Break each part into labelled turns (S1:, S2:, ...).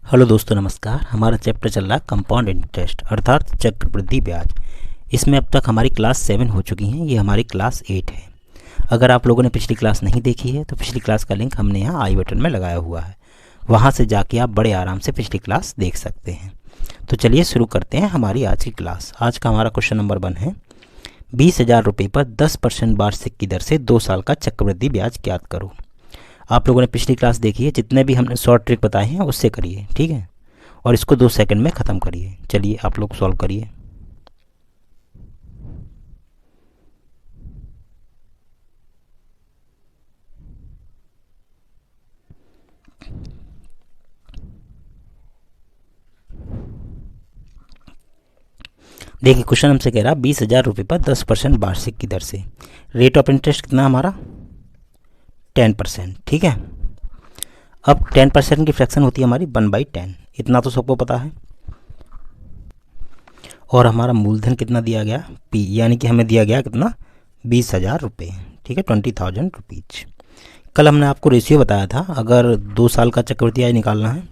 S1: Hello दोस्तों, नमस्कार। हमारा चैप्टर चल रहा है कंपाउंड इंटरेस्ट अर्थात चक्रवृद्धि ब्याज। इसमें अब तक हमारी क्लास 7 हो चुकी हैं, ये हमारी क्लास 8 है। अगर आप लोगों ने पिछली क्लास नहीं देखी है तो पिछली क्लास का लिंक हमने यहाँ आई बटन में लगाया हुआ है, वहाँ से जाके आप बड़े आराम से पिछली क्लास देख सकते हैं। तो चलिए शुरू करते हैं हमारी आज की क्लास। आज का हमारा क्वेश्चन नंबर 1 है 20,000 रुपये पर 10% वार्षिक की दर से 2 साल का चक्रवृद्धि ब्याज ज्ञात करो। आप लोगों ने पिछली क्लास देखी है, जितने भी हमने शॉर्ट ट्रिक बताए हैं उससे करिए, ठीक है, और इसको 2 सेकंड में ख़त्म करिए। चलिए आप लोग सॉल्व करिए। देखिए क्वेश्चन हमसे कह रहा 20,000 रुपये पर 10% वार्षिक की दर से रेट ऑफ इंटरेस्ट कितना हमारा 10%, ठीक है। अब 10% की फ्रैक्शन होती है हमारी 1/10, इतना तो सबको पता है। और हमारा मूलधन कितना दिया गया P, यानी कि हमें दिया गया कितना 20,000 रुपये, ठीक है, 20,000 रुपीज। कल हमने आपको रेशियो बताया था, अगर 2 साल का चक्रवृद्धि ब्याज निकालना है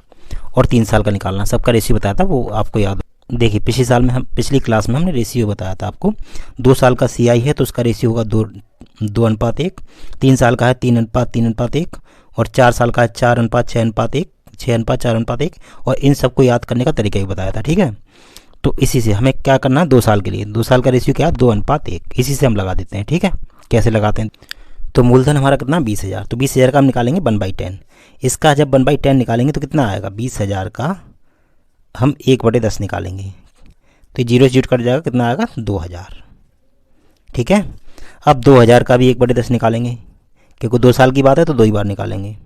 S1: और 3 साल का निकालना है, सबका रेशियो बताया था, वो आपको याद। देखिए पिछली क्लास में हमने रेशियो बताया था आपको। 2 साल का CI है तो उसका रेशियो होगा 2:1, 3 साल का है 3:3:1, और 4 साल का है 4:6:1, 6:4:1, और इन सबको याद करने का तरीका भी बताया था, ठीक है। तो इसी से हमें क्या करना है 2 साल के लिए, 2 साल का रेशियो क्या है 2:1, इसी से हम लगा देते हैं, ठीक है। कैसे लगाते हैं, तो मूलधन हमारा कितना 20,000, तो 20,000 का हम निकालेंगे 1/10। इसका जब 1/10 निकालेंगे तो कितना आएगा 20,000 का हम 1/10 निकालेंगे तो 0 से 0 कट जाएगा, कितना आएगा 2,000, ठीक है। अब 2,000 का भी 1/10 निकालेंगे, क्योंकि 2 साल की बात है तो 2 ही बार निकालेंगे।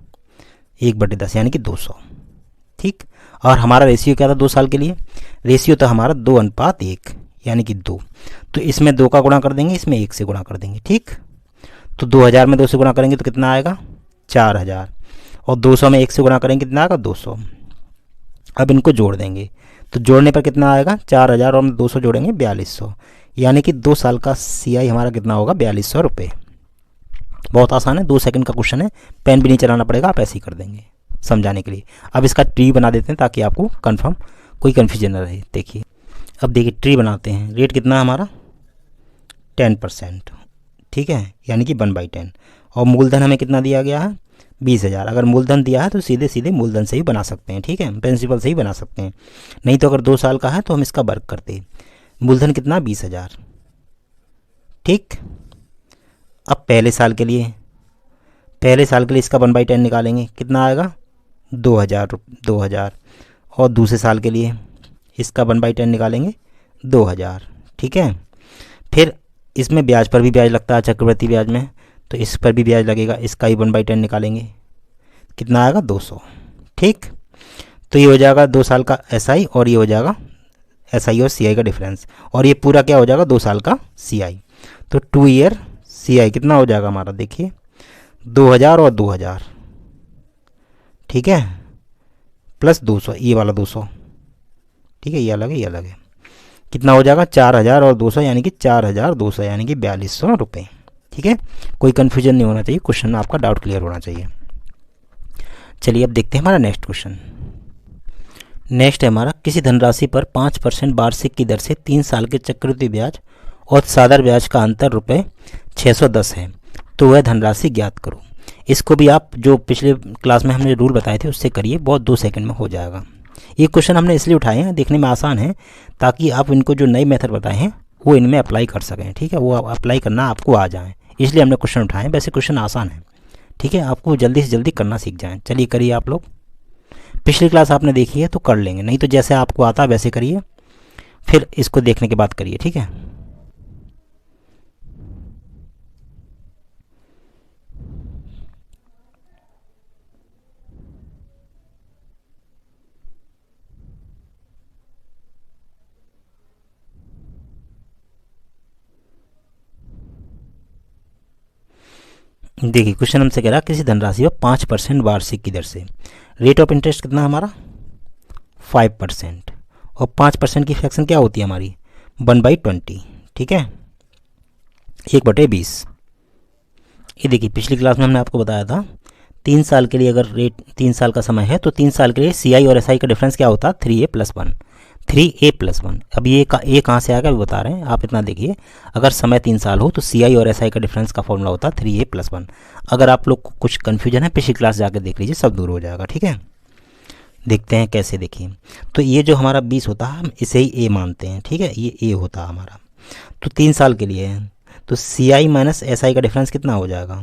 S1: 1/10 यानी कि 200, ठीक। और हमारा रेशियो क्या था 2 साल के लिए, रेशियो था हमारा 2:1 यानी कि 2। तो इसमें 2 का गुणा कर देंगे, इसमें 1 से गुणा कर देंगे, ठीक। तो 2,000 में 2 से गुणा करेंगे तो कितना आएगा 4,000, और 200 में 1 से गुणा करेंगे कितना आएगा 200। अब इनको जोड़ देंगे तो जोड़ने पर कितना आएगा 4,000 और हम 200 जोड़ेंगे 4,200, यानी कि 2 साल का CI हमारा कितना होगा 4,200 रुपये। बहुत आसान है, 2 सेकंड का क्वेश्चन है, पेन भी नहीं चलाना पड़ेगा, आप ऐसे ही कर देंगे समझाने के लिए। अब इसका ट्री बना देते हैं ताकि आपको कंफर्म कोई कन्फ्यूजन न रहे। देखिए अब देखिए ट्री बनाते हैं। रेट कितना है हमारा 10%, ठीक है, यानी कि 1/10, और मूलधन हमें कितना दिया गया है 20,000। अगर मूलधन दिया है तो सीधे सीधे मूलधन से ही बना सकते हैं, ठीक है, प्रिंसिपल से ही बना सकते हैं। नहीं तो अगर 2 साल का है तो हम इसका वर्ग करते हैं। मूलधन कितना 20,000, ठीक। अब पहले साल के लिए इसका 1/10 निकालेंगे, कितना आएगा 2,000, और दूसरे साल के लिए इसका 1/10 निकालेंगे 2,000, ठीक है। फिर इसमें ब्याज पर भी ब्याज लगता है चक्रवृद्धि ब्याज में, तो इस पर भी ब्याज लगेगा, इसका ही 1/10 निकालेंगे, कितना आएगा 200, ठीक। तो ये हो जाएगा 2 साल का SI, और ये हो जाएगा SI और CI का डिफरेंस, और ये पूरा क्या हो जाएगा 2 साल का CI। तो 2 ईयर CI कितना हो जाएगा हमारा, देखिए 2,000 और 2,000, ठीक है, प्लस 200, ये वाला 200, ठीक है, ये अलग है ये अलग है, कितना हो जाएगा 4,000 और 200, यानी कि 4,200, यानी कि 4,200 रुपये, ठीक है। कोई कन्फ्यूजन नहीं होना चाहिए, क्वेश्चन में आपका डाउट क्लियर होना चाहिए। चलिए अब देखते हैं हमारा नेक्स्ट क्वेश्चन। नेक्स्ट है हमारा किसी धनराशि पर 5% वार्षिक की दर से 3 साल के चक्रवृद्धि ब्याज और साधारण ब्याज का अंतर रुपये 610 है, तो वह धनराशि ज्ञात करो। इसको भी आप जो पिछले क्लास में हमने रूल बताए थे उससे करिए, बहुत 2 सेकंड में हो जाएगा। ये क्वेश्चन हमने इसलिए उठाए हैं, देखने में आसान है, ताकि आप इनको जो नए मेथड बताए हैं वो इनमें अप्लाई कर सकें, ठीक है, वो अप्लाई करना आपको आ जाए, इसलिए हमने क्वेश्चन उठाए। वैसे क्वेश्चन आसान है, ठीक है, आपको जल्दी से जल्दी करना सीख जाएं। चलिए करिए आप लोग, पिछली क्लास आपने देखी है तो कर लेंगे, नहीं तो जैसे आपको आता है वैसे करिए, फिर इसको देखने के बाद करिए, ठीक है। देखिए क्वेश्चन हमसे कह रहा किसी धनराशि पर 5% वार्षिक की दर से रेट ऑफ इंटरेस्ट कितना हमारा 5%, और 5% की फ्रैक्शन क्या होती है हमारी 1/20, ठीक है, 1/20। ये देखिए पिछली क्लास में हमने आपको बताया था 3 साल के लिए अगर रेट 3 साल का समय है तो 3 साल के लिए CI और SI का डिफरेंस क्या होता है 3A+1। 3A+1। अब ये ए कहाँ से आएगा अभी बता रहे हैं, आप इतना देखिए। अगर समय 3 साल हो तो CI और SI का डिफरेंस का फॉर्मूला होता है 3A+1। अगर आप लोग को कुछ कन्फ्यूजन है पिछली क्लास जाकर देख लीजिए, सब दूर हो जाएगा। ठीक है, देखते हैं कैसे। देखिए तो ये जो हमारा 20 होता है हम इसे ही A मानते हैं। ठीक है, ये A होता है हमारा। तो 3 साल के लिए है तो CI माइनस SI का डिफरेंस कितना हो जाएगा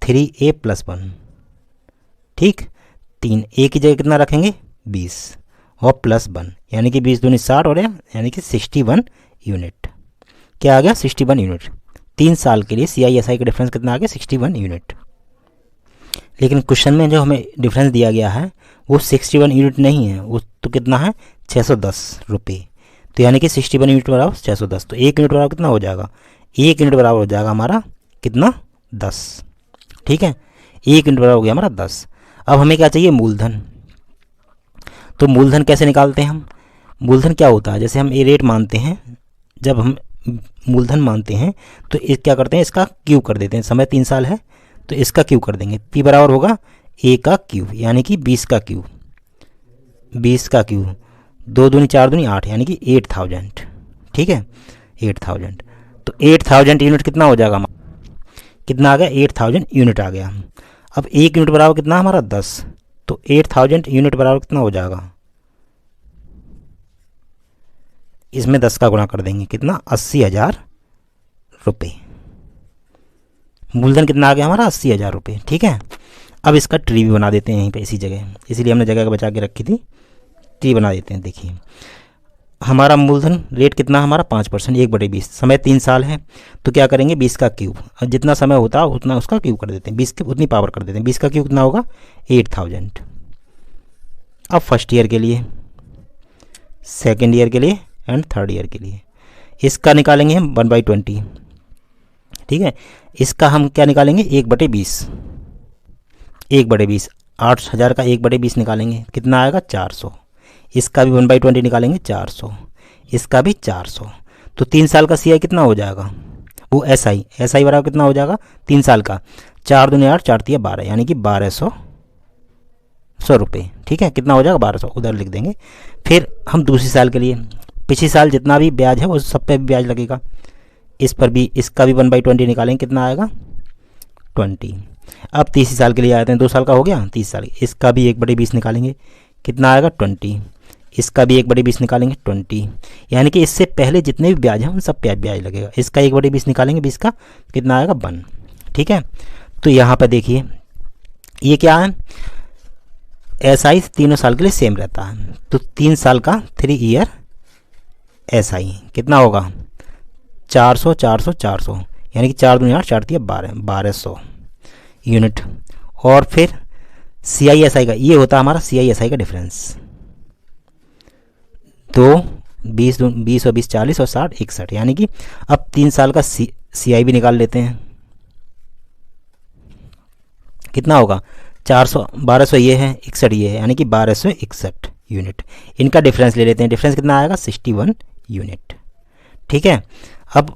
S1: 3A+1। ठीक, 3A की जगह कितना रखेंगे 20 और +1 यानी कि 20 दूनी 60 और यानी कि 61 यूनिट। क्या आ गया 61 यूनिट। 3 साल के लिए CI SI का डिफरेंस कितना आ गया 61 यूनिट। लेकिन क्वेश्चन में जो हमें डिफरेंस दिया गया है वो 61 यूनिट नहीं है, वो तो कितना है 610 रुपये। तो यानी कि 61 यूनिट बराबर 610, तो 1 यूनिट बराबर कितना हो जाएगा 1 यूनिट बराबर हो जाएगा हमारा कितना 10। ठीक है, 1 यूनिट बराबर हो गया हमारा 10। अब हमें क्या चाहिए मूलधन। तो मूलधन कैसे निकालते हैं हम। मूलधन क्या होता है, जैसे हम ए रेट मानते हैं, जब हम मूलधन मानते हैं तो क्या करते हैं इसका क्यू कर देते हैं। समय 3 साल है तो इसका क्यू कर देंगे। P बराबर होगा A का क्यू यानी कि 20 का क्यू। 20 का क्यू 2 दूनी 4 दूनी 8 यानी कि 8000। ठीक है, 8000। तो 8000 यूनिट कितना हो जाएगा, कितना आ गया 8000 यूनिट आ गया। अब 1 यूनिट बराबर कितना हमारा 10, तो 8000 यूनिट बराबर कितना हो जाएगा, इसमें 10 का गुणा कर देंगे, कितना 80,000 रुपये। मूलधन कितना आ गया हमारा 80,000 रुपये। ठीक है, अब इसका ट्री भी बना देते हैं यहीं पे इसी जगह, इसीलिए हमने जगह बचा के रखी थी। ट्री बना देते हैं। देखिए हमारा मूलधन रेट कितना हमारा 5%, 1/20। समय 3 साल है तो क्या करेंगे 20 का क्यूब, और जितना समय होता है उतना उसका क्यूब कर देते हैं, 20 की उतनी पावर कर देते हैं। 20 का क्यूब कितना होगा 8000। अब फर्स्ट ईयर के लिए, सेकेंड ईयर के लिए एंड थर्ड ईयर के लिए इसका निकालेंगे हम 1/20। ठीक है, इसका हम क्या निकालेंगे 1/20। 1/20 8000 का 1/20 निकालेंगे, कितना आएगा 400। इसका भी 1/20 निकालेंगे 400, इसका भी 400। तो 3 साल का CI कितना हो जाएगा, वो SI बराबर कितना हो जाएगा 3 साल का 4 दूनी 8 4 तिया 12 यानी कि 1200 रुपये। ठीक है, कितना हो जाएगा 1200, उधर लिख देंगे। फिर हम दूसरी साल के लिए, पिछली साल जितना भी ब्याज है वो सब पे भी ब्याज लगेगा, इस पर भी, इसका भी 1/20 निकालेंगे, कितना आएगा 20। अब तीसरी साल के लिए आते हैं, 2 साल का हो गया 30 साल, इसका भी 1/20 निकालेंगे, कितना आएगा 20। इसका भी 1/20 निकालेंगे 20, यानी कि इससे पहले जितने भी ब्याज हैं उन सब पे ब्याज लगेगा। इसका 1/20 निकालेंगे 20 का, कितना आएगा 1। ठीक है, तो यहाँ पर देखिए ये क्या है SI तीनों साल के लिए सेम रहता है, तो 3 साल का 3 ईयर SI कितना होगा 400 400 400 यानी कि 4 दूनी 8 4 तिया 1200 यूनिट। और फिर CI SI का ये होता है हमारा CI SI का डिफरेंस, 20 और 20 40 और 60 61, यानी कि अब 3 साल का CI भी निकाल लेते हैं, कितना होगा 400 1200 ये है 61 ये है, यानी कि 1261 यूनिट। इनका डिफरेंस ले लेते हैं, डिफरेंस कितना आएगा 61 यूनिट। ठीक है, अब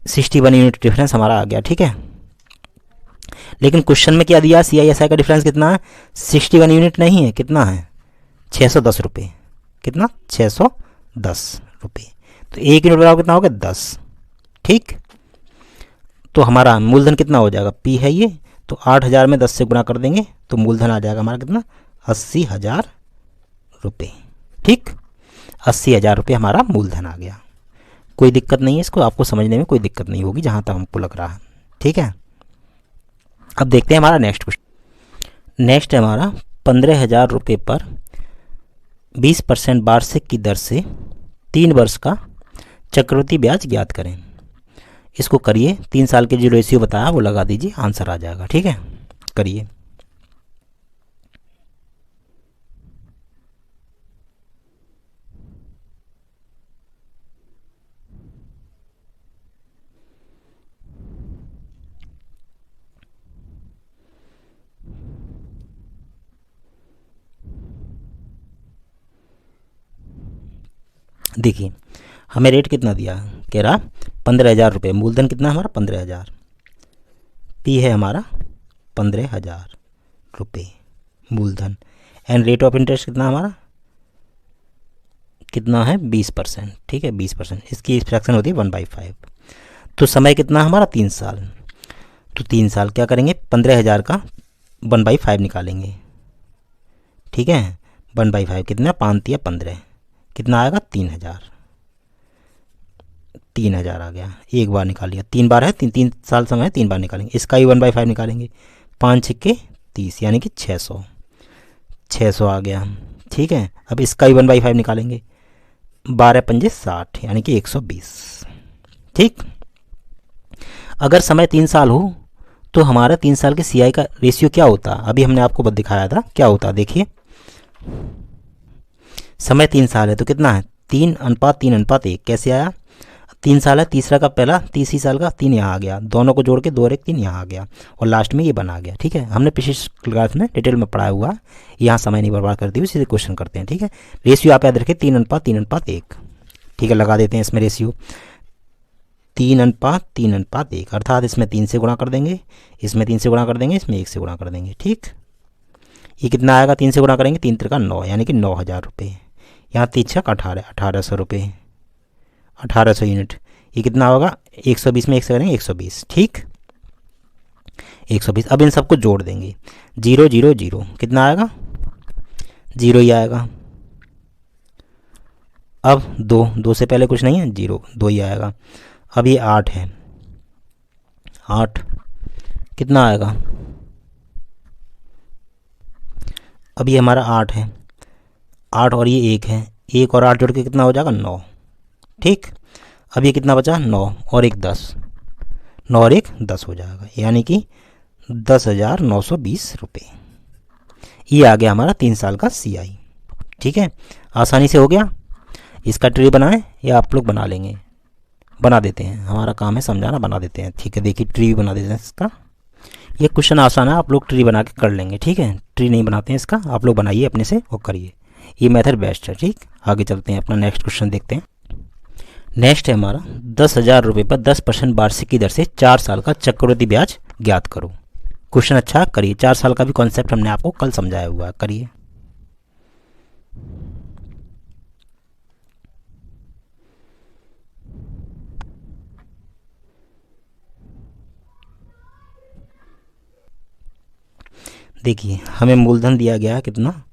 S1: 61 यूनिट डिफरेंस हमारा आ गया। ठीक है, लेकिन क्वेश्चन में क्या दिया CI SI का डिफरेंस कितना है 61 यूनिट नहीं है, कितना है 610 रुपये, कितना 610 रुपये। तो 1 यूनिट बराबर कितना हो गया 10। ठीक, तो हमारा मूलधन कितना हो जाएगा P है ये, तो 8000 में 10 से गुणा कर देंगे तो मूलधन आ जाएगा हमारा कितना 80,000 रुपये। ठीक, 80,000 रुपये हमारा मूलधन आ गया। कोई दिक्कत नहीं है, इसको आपको समझने में कोई दिक्कत नहीं होगी जहाँ तक हमको लग रहा है। ठीक है, अब देखते हैं हमारा नेक्स्ट क्वेश्चन। नेक्स्ट है हमारा 15,000 रुपये पर 20% वार्षिक की दर से 3 वर्ष का चक्रवृद्धि ब्याज ज्ञात करें। इसको करिए, 3 साल के जो रेशियो बताया वो लगा दीजिए, आंसर आ जाएगा। ठीक है, करिए। देखिए हमें रेट कितना दिया, कह रहा 15,000 रुपये, मूलधन कितना हमारा 15,000, P है हमारा 15,000, रुपये मूलधन। एंड रेट ऑफ इंटरेस्ट कितना हमारा, कितना है 20%, ठीक है 20%। इसकी फ्रैक्शन होती है 1/5। तो समय कितना हमारा 3 साल। तो 3 साल क्या करेंगे, 15,000 का 1/5 निकालेंगे, ठीक है 1/5 कितना, 5 या 15, कितना आएगा 3,000। 3,000 आ गया, एक बार निकाल लिया, 3 बार है, 3 साल समय है, 3 बार निकालेंगे। इसका ही 1/5 निकालेंगे, 5 छक्के 30 यानी कि 600, 600 आ गया, ठीक है। अब इसका ही 1/5 निकालेंगे, 12 पंजे 60 यानी कि 120, ठीक। अगर समय 3 साल हो तो हमारा 3 साल के सीआई का रेशियो क्या होता, अभी हमने आपको बस दिखाया था क्या होता। देखिए समय 3 साल है तो कितना है, 3:3:1। कैसे आया, 3 साल है, तीसरा का पहला, तीसरी साल का 3 यहाँ आ गया, दोनों को जोड़ के 2 और 1 3 यहाँ आ गया, और लास्ट में ये बना गया, ठीक है। हमने पिछले क्लास में डिटेल में पढ़ाया हुआ, यहाँ समय नहीं बर्बाद करते हुए सीधे क्वेश्चन करते हैं, ठीक है। रेशियो आप याद रखें 3:3:1, ठीक है। लगा देते हैं इसमें रेशियो 3:3:1, अर्थात इसमें 3 से गुणा कर देंगे, इसमें 3 से गुणा कर देंगे, इसमें 1 से गुणा कर देंगे, ठीक। ये कितना आएगा, 3 से गुणा करेंगे, 3 त्रिका 9 यानी कि 9,000 रुपये। यहाँ 3 छक 18, 1,800 रुपये, 1,800 यूनिट। ये कितना होगा, 120 में 1 से करेंगे 120, ठीक 120। अब इन सबको जोड़ देंगे, 0 0 0 कितना आएगा, 0 ही आएगा। अब 2 से पहले कुछ नहीं है, 0 2 ही आएगा। अब ये 8 है, 8 कितना आएगा, अब ये हमारा 8 है, 8 और ये 1 है, 1 और 8 जोड़ के कितना हो जाएगा 9, ठीक। अब ये कितना बचा, 9 और 1 10, 9 और 1 10 हो जाएगा, यानी कि 10,920 रुपये। ये आ गया हमारा 3 साल का सीआई, ठीक है। आसानी से हो गया। इसका ट्री बनाएं या आप लोग बना लेंगे, बना देते हैं, हमारा काम है समझाना, बना देते हैं, ठीक है। देखिए ट्री बना देते हैं इसका, ये क्वेश्चन आसान है, आप लोग ट्री बना के कर लेंगे, ठीक है। ट्री नहीं बनाते हैं इसका, आप लोग बनाइए अपने से और करिए, ये मेथड बेस्ट है, ठीक। आगे चलते हैं, अपना नेक्स्ट क्वेश्चन देखते हैं। नेक्स्ट है हमारा 10,000 रुपये पर 10% वार्षिक की दर से 4 साल का चक्रवृद्धि ब्याज ज्ञात करो। क्वेश्चन अच्छा करिए, 4 साल का भी कॉन्सेप्ट हमने आपको कल समझाया हुआ है, करिए। देखिए हमें मूलधन दिया गया है कितना,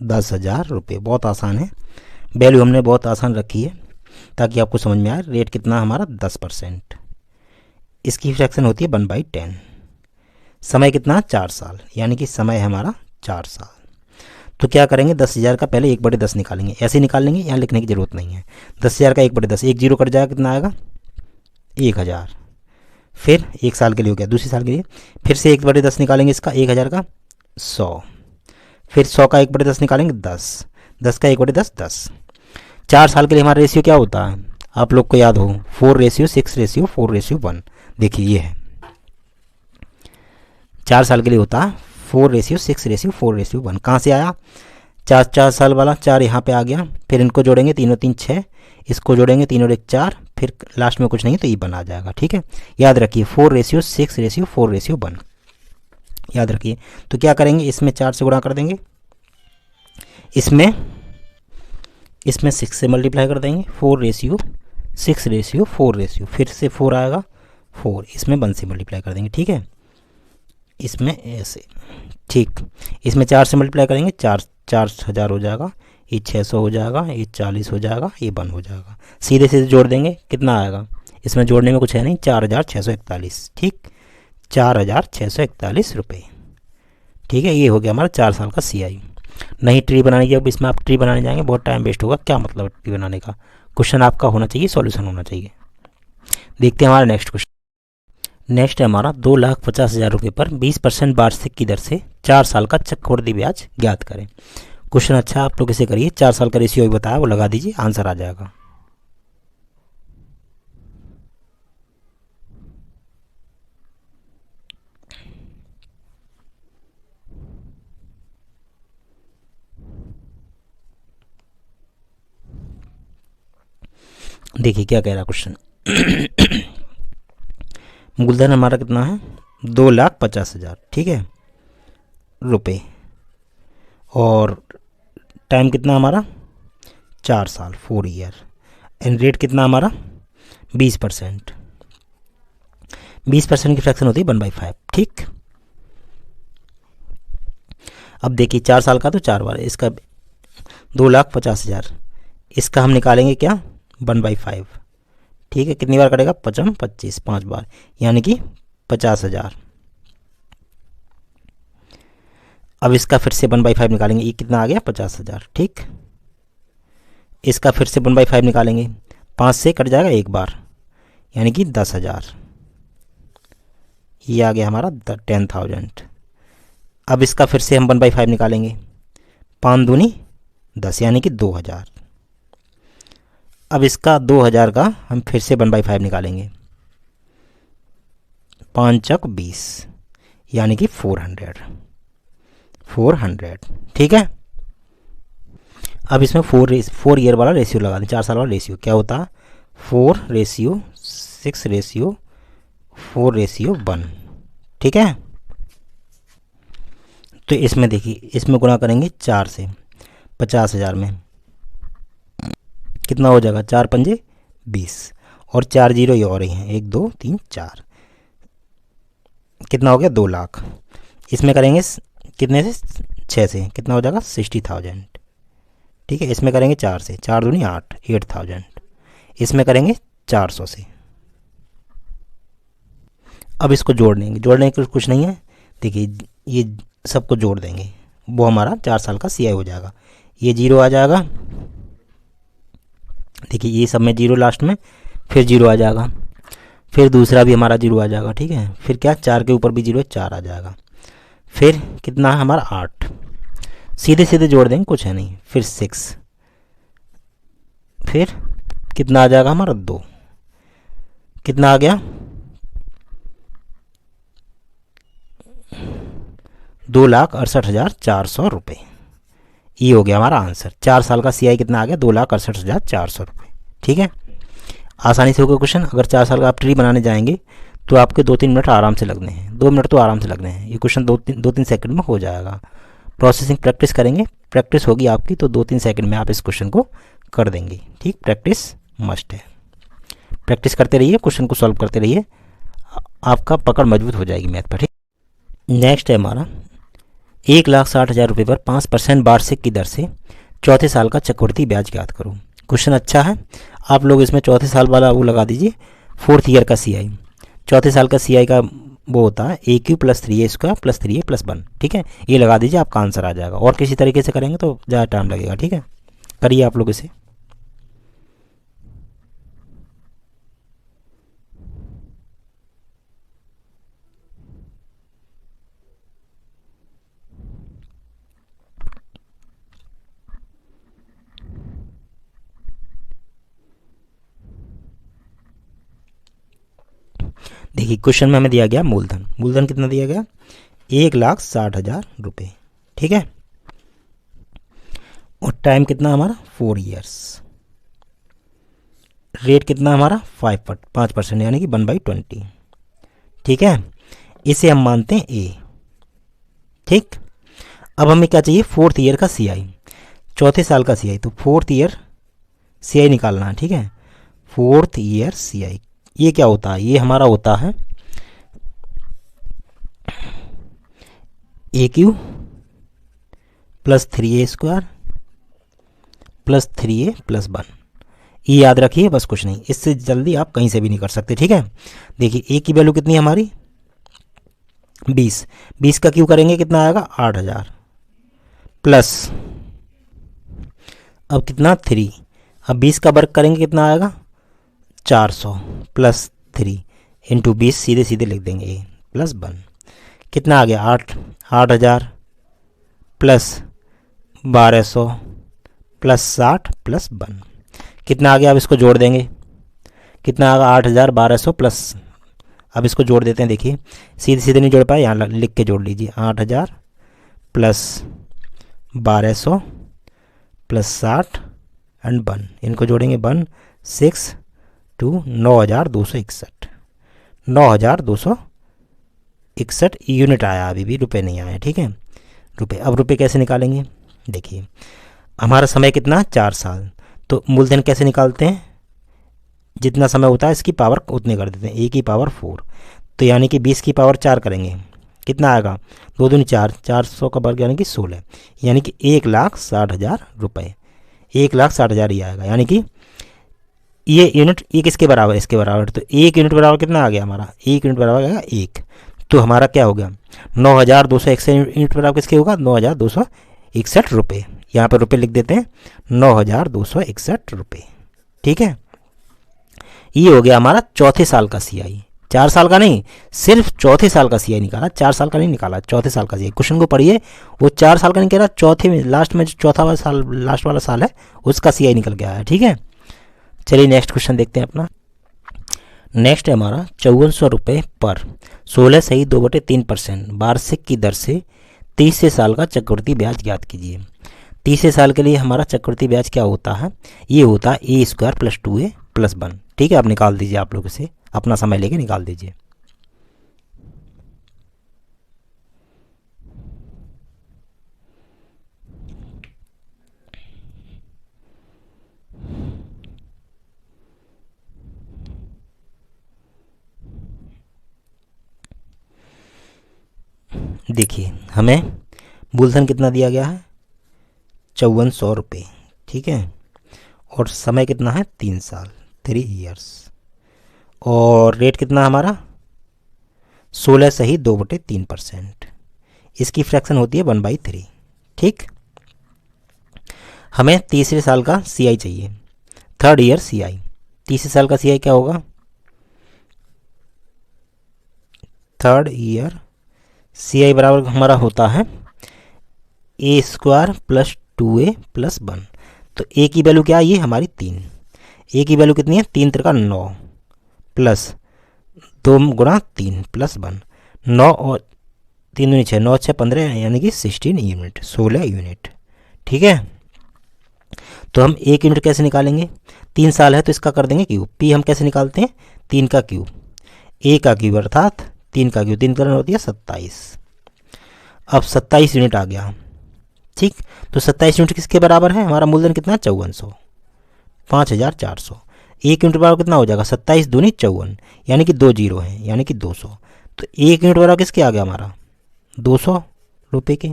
S1: 10,000 रुपये, बहुत आसान है, वैल्यू हमने बहुत आसान रखी है ताकि आपको समझ में आए। रेट कितना हमारा 10%, इसकी फ्रैक्शन होती है 1/10। समय कितना 4 साल, यानी कि समय है हमारा 4 साल। तो क्या करेंगे, 10,000 का पहले 1/10 निकालेंगे, ऐसे निकालेंगे, यहाँ लिखने की ज़रूरत नहीं है। 10,000 का 1/10, 1 0 कट जाएगा, कितना आएगा 1,000। फिर 1 साल के लिए हो गया, दूसरी साल के लिए फिर से 1/10 निकालेंगे, इसका 1,000 का 100, फिर 100 का 1/10 निकालेंगे 10, 10 का 1/10 10। 4 साल के लिए हमारा रेशियो क्या होता है, आप लोग को याद हो, 4:6:4:1। देखिए ये है 4 साल के लिए होता है 4:6:4:1। कहाँ से आया, 4 साल वाला 4 यहाँ पे आ गया, फिर इनको जोड़ेंगे, 3 और 3 6, इसको जोड़ेंगे 3 और 1 4, फिर लास्ट में कुछ नहीं तो ये बन आ जाएगा, ठीक है। याद रखिए 4:6:4:1, याद रखिए। तो क्या करेंगे, इसमें 4 से गुणा कर देंगे, इसमें 6 से मल्टीप्लाई कर देंगे, 4:6:4, फिर से 4 आएगा 4, इसमें 1 से मल्टीप्लाई कर देंगे, ठीक है। इसमें ऐसे, ठीक, इसमें 4 से मल्टीप्लाई करेंगे, 4,000 हो जाएगा, ये 600 हो जाएगा, ये 40 हो जाएगा, ये 1 हो जाएगा। सीधे सीधे जोड़ देंगे, कितना आएगा, इसमें जोड़ने में कुछ है नहीं, 4,641, ठीक 4,641 रुपये, ठीक है। ये हो गया हमारा 4 साल का सीआई। नहीं ट्री बनाने की, अब इसमें आप ट्री बनाने जाएंगे बहुत टाइम वेस्ट होगा, क्या मतलब ट्री बनाने का, क्वेश्चन आपका होना चाहिए, सॉल्यूशन होना चाहिए। देखते हैं हमारा नेक्स्ट क्वेश्चन। नेक्स्ट है हमारा 2,50,000 रुपये पर 20% वार्षिक की दर से 4 साल का चक्रवृद्धि ब्याज ज्ञात करें। क्वेश्चन अच्छा, आप लोग इसे करिए, 4 साल का रेशियो भी बताया वो लगा दीजिए, आंसर आ जाएगा। देखिए क्या कह रहा है क्वेश्चन। मूलधन हमारा कितना है 2,50,000, ठीक है। रुपये और टाइम कितना हमारा 4 साल 4 ईयर एंड रेट कितना हमारा 20%। 20% की फ्रैक्शन होती है 1/5। ठीक, अब देखिए 4 साल का तो 4 बार इसका 2,50,000, इसका हम निकालेंगे क्या 1/5। ठीक है, कितनी बार कटेगा 5 25 5 बार यानी कि 50,000। अब इसका फिर से 1/5 निकालेंगे, ये कितना आ गया 50,000। ठीक, इसका फिर से 1/5 निकालेंगे, 5 से कट जाएगा एक बार यानी कि 10,000। ये आ गया हमारा 10,000। अब इसका फिर से हम 1/5 निकालेंगे, 5 दूनी 10 यानी कि 2,000। अब इसका 2,000 का हम फिर से 1/5 निकालेंगे, 5 चक 20 यानी कि 400। ठीक है, अब इसमें 4 ईयर वाला रेशियो लगा दें, 4 साल वाला रेशियो क्या होता है 4:6:4:1। ठीक है, तो इसमें देखिए इसमें गुणा करेंगे 4 से 50,000 में कितना हो जाएगा 4 पंजे 20 और 4 जीरो ये और ही हैं 1 2 3 4, कितना हो गया 2 लाख। इसमें करेंगे कितने से 6 से कितना हो जाएगा 60,000। ठीक है, इसमें करेंगे 4 से 4 दूनी 8 8,000। इसमें करेंगे 400 से। अब इसको जोड़ने के कुछ नहीं है, देखिए ये सबको जोड़ देंगे, वो हमारा 4 साल का CI हो जाएगा। ये 0 आ जाएगा, देखिए ये सब में 0 लास्ट में, फिर 0 आ जाएगा, फिर दूसरा भी हमारा 0 आ जाएगा। ठीक है, फिर क्या 4 के ऊपर भी 0 4 आ जाएगा, फिर कितना है हमारा 8, सीधे सीधे जोड़ देंगे कुछ है नहीं, फिर 6, फिर कितना आ जाएगा हमारा 2, कितना आ गया 2,68,400 रुपये। ये हो गया हमारा आंसर। 4 साल का CI कितना आ गया 2,68,400 रुपये। ठीक है, आसानी से हो गया क्वेश्चन। अगर 4 साल का आप ट्री बनाने जाएंगे तो आपके 2-3 मिनट आराम से लगने हैं, 2 मिनट तो आराम से लगने हैं। ये क्वेश्चन 2-3 सेकंड में हो जाएगा। प्रोसेसिंग प्रैक्टिस करेंगे, प्रैक्टिस होगी आपकी तो 2-3 सेकंड में आप इस क्वेश्चन को कर देंगे। ठीक, प्रैक्टिस मस्ट है, प्रैक्टिस करते रहिए, क्वेश्चन को सॉल्व करते रहिए, आपका पकड़ मजबूत हो जाएगी मैथ पर। ठीक, नेक्स्ट है हमारा 1,60,000 रुपये पर 5% वार्षिक की दर से चौथे साल का चक्रवृद्धि ब्याज ज्ञात करो। क्वेश्चन अच्छा है, आप लोग इसमें चौथे साल वाला वो लगा दीजिए, 4th ईयर का CI। चौथे साल का CI का वो होता है AQ + 3A² + 3A + 1। ठीक है, ये लगा दीजिए, आपका आंसर आ जाएगा। और किसी तरीके से करेंगे तो ज़्यादा टाइम लगेगा। ठीक है, करिए आप लोग इसे। देखिए क्वेश्चन में हमें दिया गया मूलधन कितना दिया गया 1,60,000 रुपये। ठीक है, और टाइम कितना हमारा 4 ईयर्स, रेट कितना हमारा 5% यानी कि 1/20। ठीक है, इसे हम मानते हैं A। ठीक, अब हमें क्या चाहिए 4th ईयर का CI, चौथे साल का CI, तो 4th ईयर CI निकालना है। ठीक है, 4th ईयर CI ये क्या होता है, ये हमारा होता है AQ + 3A² + 3A + 1। ये याद रखिए, बस कुछ नहीं, इससे जल्दी आप कहीं से भी नहीं कर सकते। ठीक है, देखिए A की वैल्यू कितनी है हमारी 20 का Q करेंगे कितना आएगा 8,000 प्लस अब कितना 3, अब 20 का वर्ग करेंगे कितना आएगा 400 + 3 × 20 सीधे सीधे लिख देंगे + 1, कितना आ गया 8,000 प्लस 1,200 + 60 + 1, कितना आ गया। अब इसको जोड़ देंगे, कितना आ गया 8,000 1,200 प्लस, अब इसको जोड़ देते हैं। देखिए सीधे सीधे नहीं जोड़ पाए, यहाँ लिख के जोड़ लीजिए 8,000 प्लस 1,200 प्लस 60 एंड 1, इनको जोड़ेंगे 1 6 2 9,261 9,261 यूनिट आया, अभी भी रुपए नहीं आए। ठीक है, रुपये। अब रुपये कैसे निकालेंगे, देखिए हमारा समय कितना, 4 साल, तो मूलधन कैसे निकालते हैं, जितना समय होता है इसकी पावर उतने कर देते हैं, ए की पावर 4, तो यानी कि 20 की पावर 4 करेंगे, कितना आएगा, 2 दूनी 4, 400 का वर्ग यानी कि 16, यानी कि 1,60,000 रुपये, 1,60,000 ही आएगा। यानी कि ये यूनिट ये किसके बराबर है, इसके बराबर, तो 1 यूनिट बराबर कितना आ गया हमारा, 1 यूनिट बराबर आ गया 1, तो हमारा क्या हो गया, 9,261 यूनिट बराबर किसके होगा, 9,261 रुपये। यहाँ पर रुपये लिख देते हैं, 9,261 रुपये। ठीक है, ये हो गया हमारा चौथे साल का सीआई, 4 साल का नहीं, सिर्फ चौथे साल का सीआई निकाला, 4 साल का नहीं निकाला, चौथे साल का सीआई। क्वेश्चन को पढ़िए, वो 4 साल का नहीं कह रहा, चौथे में लास्ट में जो चौथा वाला साल, लास्ट वाला साल है उसका सीआई निकल के आया। ठीक है, चलिए नेक्स्ट क्वेश्चन देखते हैं अपना। नेक्स्ट है हमारा 5400 रुपये पर 16 सही 2/3% वार्षिक की दर से तीसरे साल का चक्रवृद्धि ब्याज ज्ञात कीजिए। तीसरे साल के लिए हमारा चक्रवृद्धि ब्याज क्या होता है, ये होता है a² + 2a + 1। ठीक है, आप निकाल दीजिए, आप लोग इसे अपना समय लेके निकाल दीजिए। देखिए हमें मूलधन कितना दिया गया है, 5400 रुपये। ठीक है, और समय कितना है, 3 साल, 3 ईयर्स, और रेट कितना हमारा 16 सही 2/3%, इसकी फ्रैक्शन होती है 1/3। ठीक, हमें तीसरे साल का सीआई चाहिए, 3rd ईयर सीआई। तीसरे साल का सीआई क्या होगा, 3rd ईयर सीआई बराबर हमारा होता है a² + 2a + 1। तो a की वैल्यू क्या है, ये हमारी 3, a की वैल्यू कितनी है, 3 × 9 प्लस 2 × 3 + 1, 9 और 3 दूनी 6, 9 6 15, यानी कि 16 यूनिट, 16 यूनिट। ठीक है, तो हम 1 यूनिट कैसे निकालेंगे, 3 साल है तो इसका कर देंगे क्यूब, पी हम कैसे निकालते हैं, 3 का क्यूब, a का क्यूब अर्थात 3 का क्यूब, 3 का होती है 27। अब 27 यूनिट आ गया। ठीक, तो 27 यूनिट किसके बराबर है, हमारा मूलधन कितना है 5400, 5400। 1 यूनिट बराबर कितना हो जाएगा, 27 दूनी 54, यानी कि 2 जीरो हैं, यानी कि 200। तो 1 यूनिट बराबर किसके आ गया हमारा, 200 रुपये के।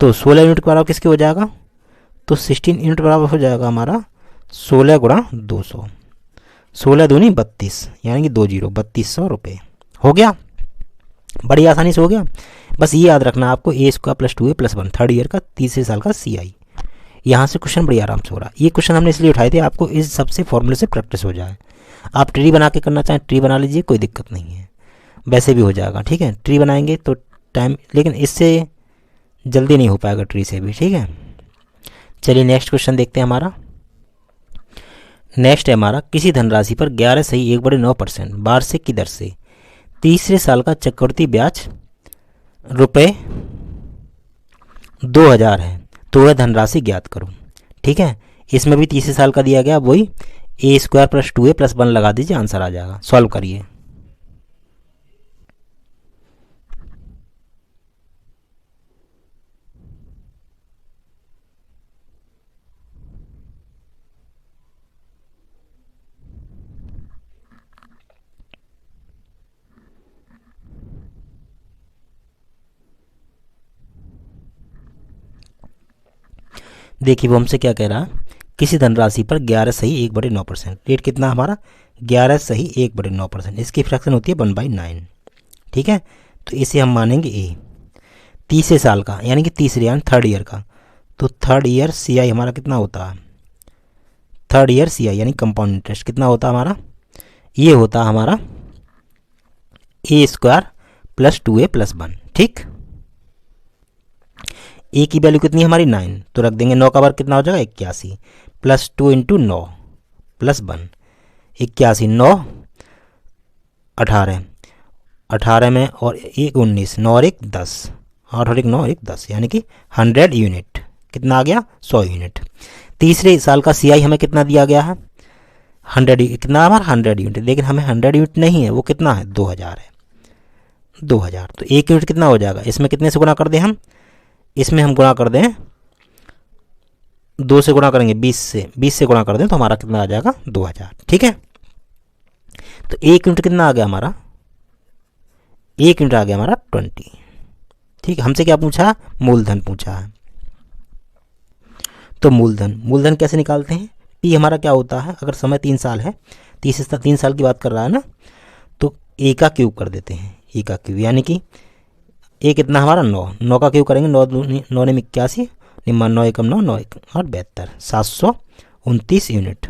S1: तो 16 यूनिट बराबर किसके हो जाएगा, तो 16 यूनिट बराबर हो जाएगा हमारा 16 × 200, 16 दूनी 32, यानी कि 2 जीरो, 3200 रुपये। हो गया, बड़ी आसानी से हो गया। बस ये याद रखना आपको, a² + 2a + 1, 3rd ईयर का तीसरे साल का सीआई। यहाँ से क्वेश्चन बड़ी आराम से हो रहा है। ये क्वेश्चन हमने इसलिए उठाए थे आपको इस सबसे फॉर्मूले से प्रैक्टिस हो जाए। आप ट्री बना के करना चाहें ट्री बना लीजिए, कोई दिक्कत नहीं है, वैसे भी हो जाएगा। ठीक है, ट्री बनाएंगे तो टाइम, लेकिन इससे जल्दी नहीं हो पाएगा ट्री से भी। ठीक है, चलिए नेक्स्ट क्वेश्चन देखते हैं हमारा। नेक्स्ट है हमारा, किसी धनराशि पर 11 सही 1/9% वार्षिक की दर से तीसरे साल का चक्रवृद्धि ब्याज रुपये 2000 है, तो वह धनराशि ज्ञात करो। ठीक है, इसमें भी तीसरे साल का दिया गया, वही a² + 2a + 1 लगा दीजिए, आंसर आ जाएगा। सॉल्व करिए। देखिए वो हमसे क्या कह रहा है, किसी धनराशि पर 11 सही 1/9%, रेट कितना हमारा 11 सही 1/9%, इसकी फ्रैक्शन होती है 1/9। ठीक है, तो इसे हम मानेंगे ए। तीसरे साल का यानी कि तीसरे यानी 3rd ईयर का, तो 3rd ईयर सीआई हमारा कितना होता है, 3rd ईयर सीआई यानी कंपाउंड इंटरेस्ट कितना होता है हमारा, ये होता है हमारा a² + 2a + 1। ठीक, ए की वैल्यू कितनी है हमारी 9, तो रख देंगे 9 का वर्ग कितना हो जाएगा 81, + 2 × 9 + 1, 81, 9 18, 18 में और 1 19, 9 और 1 10, 8 और 1 9 और 1 10, यानी कि 100 यूनिट। कितना आ गया, 100 यूनिट। तीसरे साल का सीआई हमें कितना दिया गया है, 100, कितना हमारा 100 यूनिट, लेकिन हमें 100 यूनिट नहीं है, वो कितना है 2000 है, 2000। तो 1 यूनिट कितना हो जाएगा, इसमें कितने से गुना कर दें हम, इसमें हम गुणा कर दें, 2 से गुणा करेंगे 20 से गुणा कर दें तो हमारा कितना आ जाएगा 2000। ठीक है, तो 1 यूनिट कितना आ गया हमारा, 1 यूनिट आ गया हमारा 20। ठीक है, हमसे क्या पूछा, मूलधन पूछा है। तो मूलधन कैसे निकालते हैं, पी हमारा क्या होता है, अगर समय 3 साल है, 3 साल की बात कर रहा है ना, तो ए का क्यूब कर देते हैं, ए का क्यूब, यानी कि ए कितना हमारा 9 का क्यूब करेंगे, 9 ने 81, निम्न 9 एकम 9, 9 और 72, 729 यूनिट।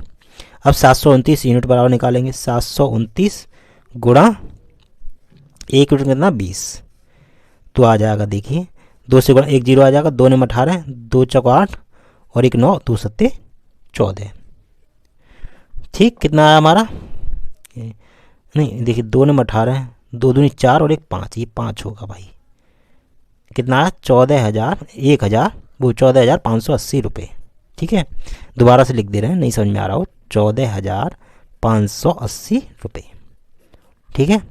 S1: अब 729 यूनिट बराबर निकालेंगे, 729 गुणा 1 यूनिट कितना 20, तो आ जाएगा देखिए 2 से गुणा 1 0 आ जाएगा, 2 ने 18, 2 चौक 8 और 1 9, 2 सत्ते 14। ठीक, कितना आया हमारा, नहीं देखिए 2 ने 18, 2 दूनी 4 और 1 5, ये 5 होगा भाई, कितना आया 14,580 रुपये। ठीक है, दोबारा से लिख दे रहे हैं, नहीं समझ में आ रहा हो, 14,580 रुपये। ठीक है,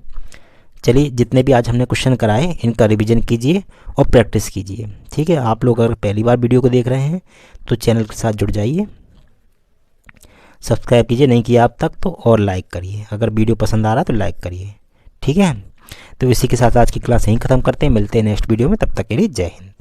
S1: चलिए जितने भी आज हमने क्वेश्चन कराए इनका रिवीजन कीजिए और प्रैक्टिस कीजिए। ठीक है, आप लोग अगर पहली बार वीडियो को देख रहे हैं तो चैनल के साथ जुड़ जाइए, सब्सक्राइब कीजिए नहीं किया आप तक तो, और लाइक करिए, अगर वीडियो पसंद आ रहा है तो लाइक करिए। ठीक है, तो इसी के साथ आज की क्लास यहीं ख़त्म करते हैं, मिलते हैं नेक्स्ट वीडियो में, तब तक के लिए जय हिंद।